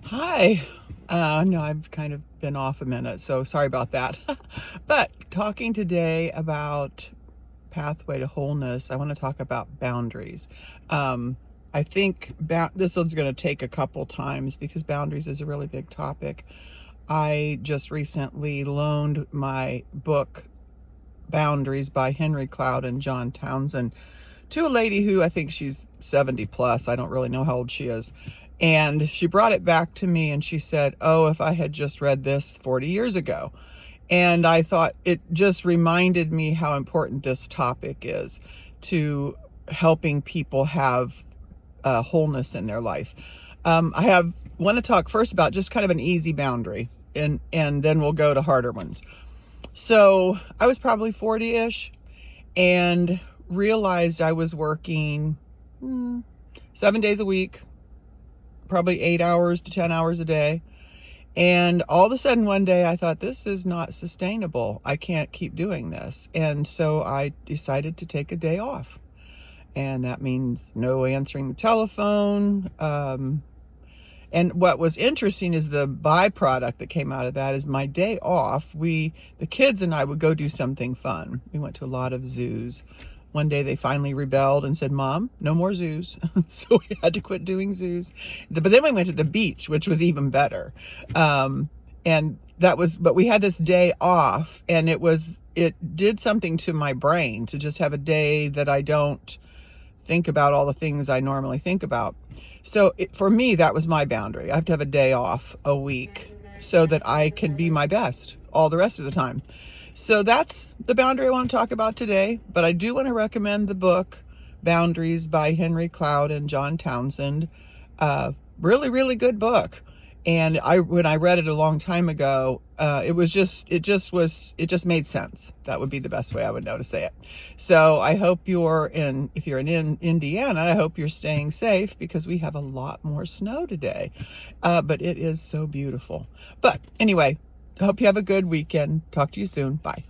Hi. No, I've kind of been off a minute, so sorry about that. But talking today about pathway to wholeness, I want to talk about boundaries. Um, I think this one's going to take a couple times because boundaries is a really big topic. I just recently loaned my book, Boundaries by Henry Cloud and John Townsend, to a lady who I think she's 70 plus. I don't really know how old she is. And she brought it back to me and she said, "Oh, if I had just read this 40 years ago." And I thought it just reminded me how important this topic is to helping people have wholeness in their life. I want to talk first about just kind of an easy boundary, and then we'll go to harder ones. So I was probably 40-ish and realized I was working 7 days a week, probably 8 hours to 10 hours a day. And all of a sudden one day I thought, this is not sustainable. I can't keep doing this. And so I decided to take a day off. And that means no answering the telephone. And what was interesting is the byproduct that came out of that is my day off, the kids and I would go do something fun. We went to a lot of zoos. One day they finally rebelled and said, "Mom, no more zoos." So we had to quit doing zoos. But then we went to the beach, which was even better. But we had this day off, and it did something to my brain to just have a day that I don't think about all the things I normally think about. So for me, that was my boundary. I have to have a day off a week so that I can be my best all the rest of the time. So that's the boundary I want to talk about today. But I do want to recommend the book, Boundaries by Henry Cloud and John Townsend. Really, really good book. And when I read it a long time ago, it just made sense. That would be the best way I would know to say it. So I hope if you're in Indiana, I hope you're staying safe because we have a lot more snow today. But it is so beautiful. But anyway, I hope you have a good weekend. Talk to you soon. Bye.